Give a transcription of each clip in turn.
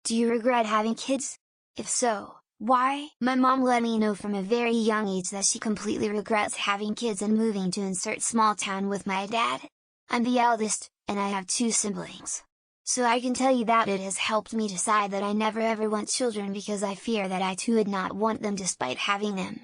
Do you regret having kids? If so, why? My mom let me know from a very young age that she completely regrets having kids and moving to insert small town with my dad. I'm the eldest, and I have two siblings. So I can tell you that it has helped me decide that I never ever want children because I fear that I too would not want them despite having them.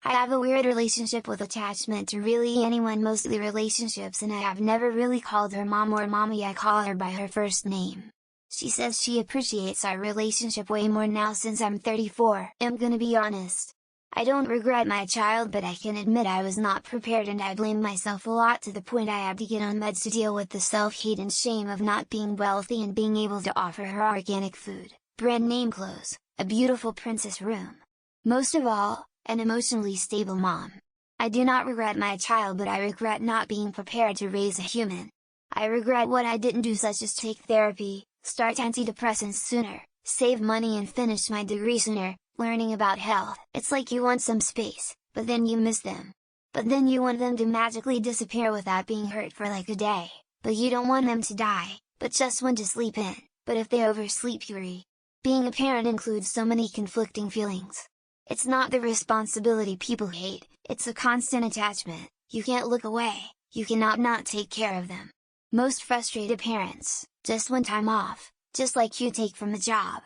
I have a weird relationship with attachment to really anyone, mostly relationships, and I have never really called her mom or mommy. I call her by her first name. She says she appreciates our relationship way more now since I'm 34. I'm gonna be honest. I don't regret my child, but I can admit I was not prepared and I blame myself a lot to the point I had to get on meds to deal with the self-hate and shame of not being wealthy and being able to offer her organic food, brand name clothes, a beautiful princess room. Most of all, an emotionally stable mom. I do not regret my child, but I regret not being prepared to raise a human. I regret what I didn't do, such as take therapy, start antidepressants sooner, save money and finish my degree sooner, learning about health. It's like you want some space, but then you miss them. But then you want them to magically disappear without being hurt for like a day, but you don't want them to die, but just want to sleep in, but if they oversleep you're. Being a parent includes so many conflicting feelings. It's not the responsibility people hate, it's a constant attachment. You can't look away, you cannot not take care of them. Most frustrated parents just want time off, just like you take from a job.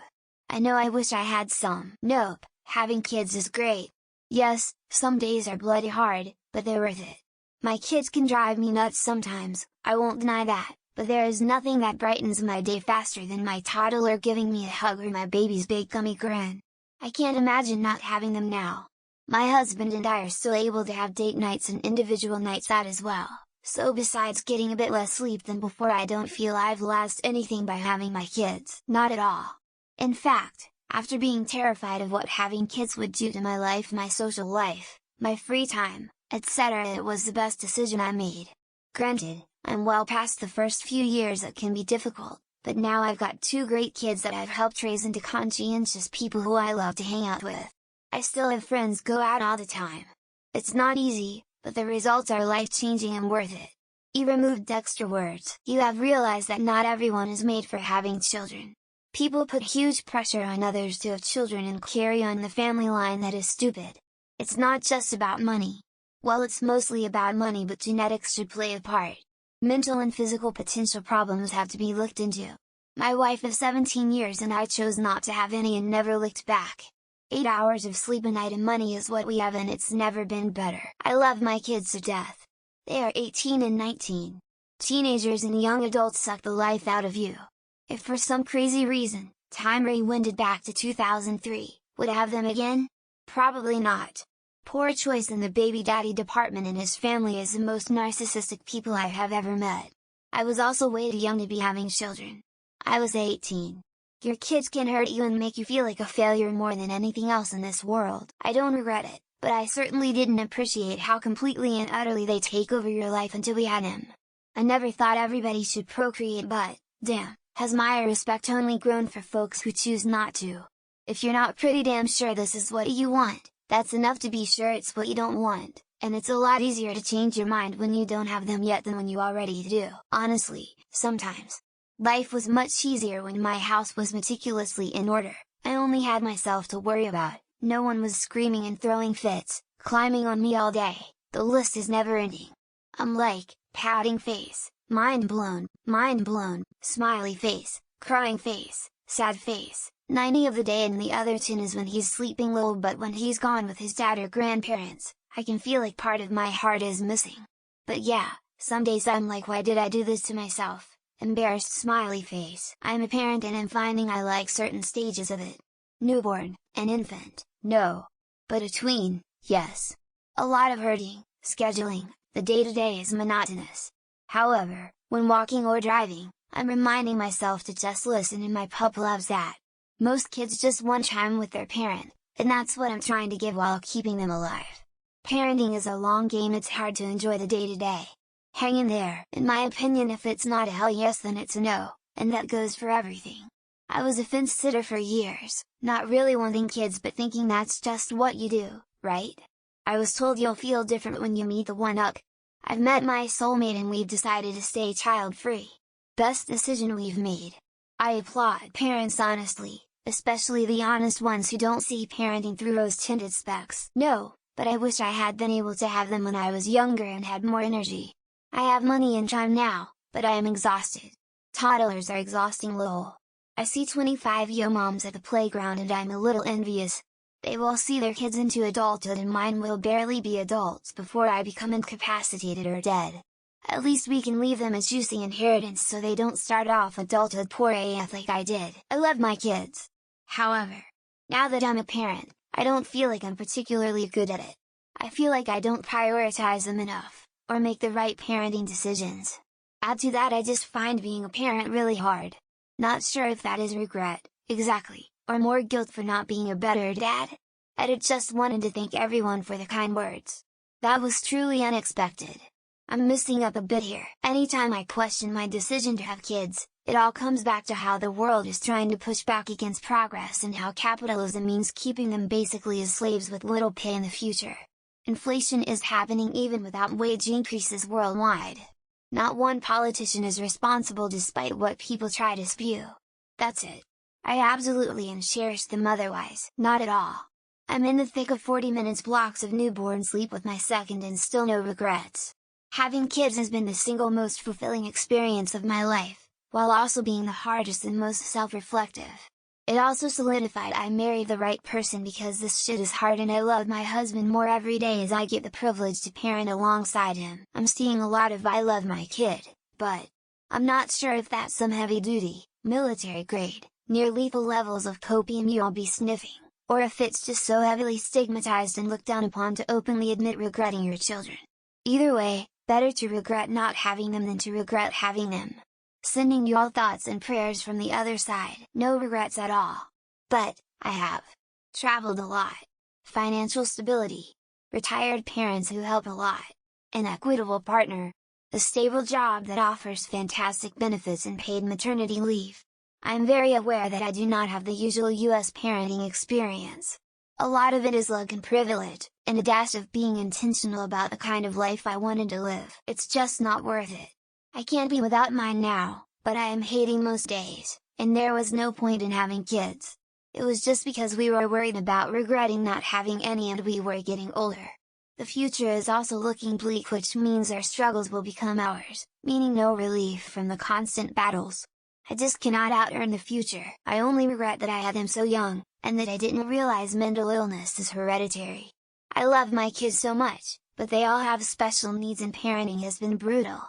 I know I wish I had some. Nope, having kids is great. Yes, some days are bloody hard, but they're worth it. My kids can drive me nuts sometimes, I won't deny that, but there is nothing that brightens my day faster than my toddler giving me a hug or my baby's big gummy grin. I can't imagine not having them now. My husband and I are still able to have date nights and individual nights out as well. So besides getting a bit less sleep than before, I don't feel I've lost anything by having my kids. Not at all. In fact, after being terrified of what having kids would do to my life, my social life, my free time, etc., it was the best decision I made. Granted, I'm well past the first few years that can be difficult, but now I've got two great kids that I've helped raise into conscientious people who I love to hang out with. I still have friends go out all the time. It's not easy, but the results are life-changing and worth it. You removed extra words. You have realized that not everyone is made for having children. People put huge pressure on others to have children and carry on the family line that is stupid. It's not just about money. Well, it's mostly about money, but genetics should play a part. Mental and physical potential problems have to be looked into. My wife of 17 years and I chose not to have any and never looked back. 8 hours of sleep a night and money is what we have, and it's never been better. I love my kids to death. They are 18 and 19. Teenagers and young adults suck the life out of you. If for some crazy reason, time rewinded back to 2003, would I have them again? Probably not. Poor choice in the baby daddy department, and his family is the most narcissistic people I have ever met. I was also way too young to be having children. I was 18. Your kids can hurt you and make you feel like a failure more than anything else in this world. I don't regret it, but I certainly didn't appreciate how completely and utterly they take over your life until we had him. I never thought everybody should procreate, but, damn, has my respect only grown for folks who choose not to. If you're not pretty damn sure this is what you want, that's enough to be sure it's what you don't want, and it's a lot easier to change your mind when you don't have them yet than when you already do. Honestly, sometimes. Life was much easier when my house was meticulously in order, I only had myself to worry about, no one was screaming and throwing fits, climbing on me all day, the list is never ending. I'm like, pouting face, mind blown, smiley face, crying face, sad face, 90 of the day, and the other 10 is when he's sleeping low. But when he's gone with his dad or grandparents, I can feel like part of my heart is missing. But yeah, some days I'm like, why did I do this to myself? Embarrassed smiley face. I'm a parent and I'm finding I like certain stages of it. Newborn, an infant, no. But a tween, yes. A lot of herding, scheduling, the day-to-day is monotonous. However, when walking or driving, I'm reminding myself to just listen, and my pup loves that. Most kids just want time with their parent, and that's what I'm trying to give while keeping them alive. Parenting is a long game, it's hard to enjoy the day-to-day. Hang in there. In my opinion, if it's not a hell yes, then it's a no, and that goes for everything. I was a fence sitter for years, not really wanting kids but thinking that's just what you do, right? I was told you'll feel different when you meet the one up. I've met my soulmate and we've decided to stay child-free. Best decision we've made. I applaud parents honestly, especially the honest ones who don't see parenting through rose-tinted specs. No, but I wish I had been able to have them when I was younger and had more energy. I have money and time now, but I am exhausted. Toddlers are exhausting lol. I see 25-year moms at the playground and I'm a little envious. They will see their kids into adulthood and mine will barely be adults before I become incapacitated or dead. At least we can leave them a juicy inheritance so they don't start off adulthood poor AF like I did. I love my kids. However, now that I'm a parent, I don't feel like I'm particularly good at it. I feel like I don't prioritize them enough, or make the right parenting decisions. Add to that I just find being a parent really hard. Not sure if that is regret, exactly, or more guilt for not being a better dad? Edit just wanted to thank everyone for the kind words. That was truly unexpected. I'm messing up a bit here. Anytime I question my decision to have kids, it all comes back to how the world is trying to push back against progress and how capitalism means keeping them basically as slaves with little pay in the future. Inflation is happening even without wage increases worldwide. Not one politician is responsible despite what people try to spew. That's it. I absolutely and cherish them otherwise, not at all. I'm in the thick of 40 minutes blocks of newborn sleep with my second and still no regrets. Having kids has been the single most fulfilling experience of my life, while also being the hardest and most self-reflective. It also solidified I married the right person because this shit is hard and I love my husband more every day as I get the privilege to parent alongside him. I'm seeing a lot of I love my kid, but I'm not sure if that's some heavy duty, military grade, near lethal levels of copium you'll be sniffing, or if it's just so heavily stigmatized and looked down upon to openly admit regretting your children. Either way, better to regret not having them than to regret having them. Sending you all thoughts and prayers from the other side. No regrets at all. But, I have traveled a lot. Financial stability. Retired parents who help a lot. An equitable partner. A stable job that offers fantastic benefits and paid maternity leave. I'm very aware that I do not have the usual US parenting experience. A lot of it is luck and privilege, and a dash of being intentional about the kind of life I wanted to live. It's just not worth it. I can't be without mine now, but I am hating most days, and there was no point in having kids. It was just because we were worried about regretting not having any and we were getting older. The future is also looking bleak, which means our struggles will become ours, meaning no relief from the constant battles. I just cannot out-earn the future. I only regret that I had them so young, and that I didn't realize mental illness is hereditary. I love my kids so much, but they all have special needs and parenting has been brutal.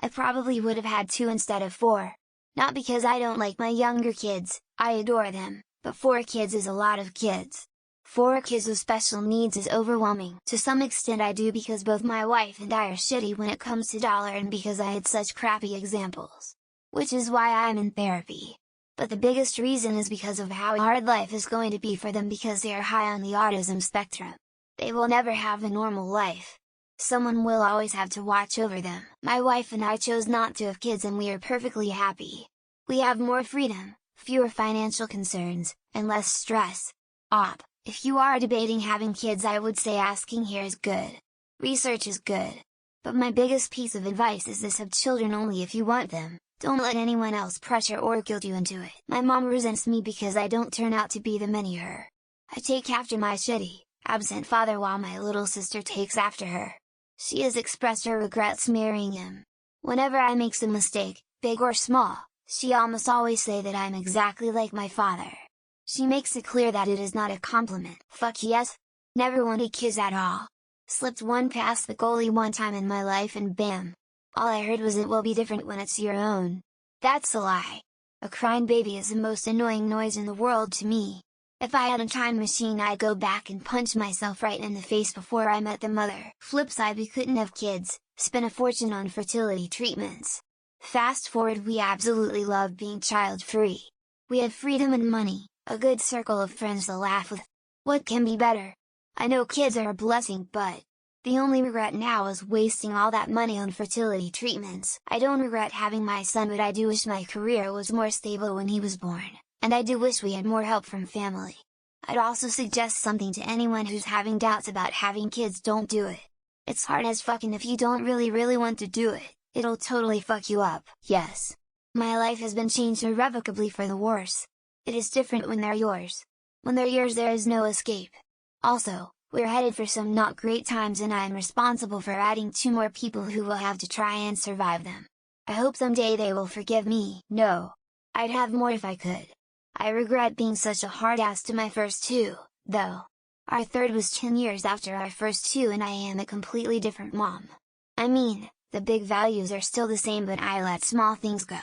I probably would have had 2 instead of 4. Not because I don't like my younger kids, I adore them, but 4 kids is a lot of kids. 4 kids with special needs is overwhelming. To some extent I do because both my wife and I are shitty when it comes to dollar and because I had such crappy examples. Which is why I'm in therapy. But the biggest reason is because of how hard life is going to be for them because they are high on the autism spectrum. They will never have a normal life. Someone will always have to watch over them. My wife and I chose not to have kids and we are perfectly happy. We have more freedom, fewer financial concerns, and less stress. If you are debating having kids, I would say asking here is good. Research is good. But my biggest piece of advice is this: have children only if you want them. Don't let anyone else pressure or guilt you into it. My mom resents me because I don't turn out to be the many her. I take after my shitty, absent father while my little sister takes after her. She has expressed her regrets marrying him. Whenever I make some mistake, big or small, she almost always say that I'm exactly like my father. She makes it clear that it is not a compliment. Fuck yes! Never wanted kids at all. Slipped one past the goalie one time in my life and bam! All I heard was it will be different when it's your own. That's a lie. A crying baby is the most annoying noise in the world to me. If I had a time machine I'd go back and punch myself right in the face before I met the mother. Flip side, we couldn't have kids, spent a fortune on fertility treatments. Fast forward, we absolutely loved being child free. We had freedom and money, a good circle of friends to laugh with. What can be better? I know kids are a blessing, but the only regret now is wasting all that money on fertility treatments. I don't regret having my son, but I do wish my career was more stable when he was born, and I do wish we had more help from family. I'd also suggest something to anyone who's having doubts about having kids: don't do it. It's hard as fuck, and if you don't really want to do it, it'll totally fuck you up. Yes. My life has been changed irrevocably for the worse. It is different when they're yours. When they're yours there is no escape. Also, we're headed for some not great times and I am responsible for adding 2 more people who will have to try and survive them. I hope someday they will forgive me. No. I'd have more if I could. I regret being such a hard ass to my first 2, though. Our third was 10 years after our first 2 and I am a completely different mom. I mean, the big values are still the same but I let small things go.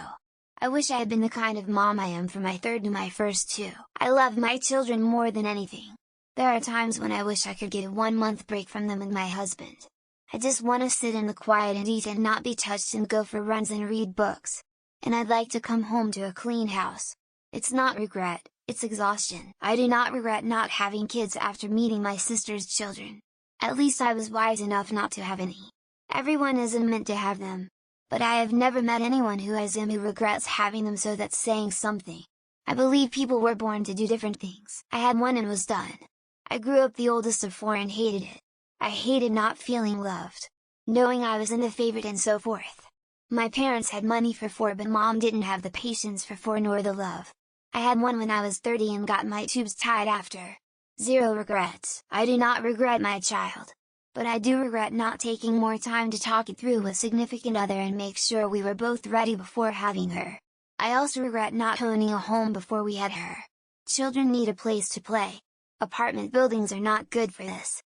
I wish I had been the kind of mom I am from my third to my first 2. I love my children more than anything. There are times when I wish I could get a 1-month break from them and my husband. I just want to sit in the quiet and eat and not be touched and go for runs and read books. And I'd like to come home to a clean house. It's not regret, it's exhaustion. I do not regret not having kids after meeting my sister's children. At least I was wise enough not to have any. Everyone isn't meant to have them. But I have never met anyone who who regrets having them, so that's saying something. I believe people were born to do different things. I had one and was done. I grew up the oldest of 4 and hated it. I hated not feeling loved. Knowing I wasn't the favorite and so forth. My parents had money for 4 but mom didn't have the patience for 4 nor the love. I had one when I was 30 and got my tubes tied after. 0 regrets. I do not regret my child. But I do regret not taking more time to talk it through with significant other and make sure we were both ready before having her. I also regret not owning a home before we had her. Children need a place to play. Apartment buildings are not good for this.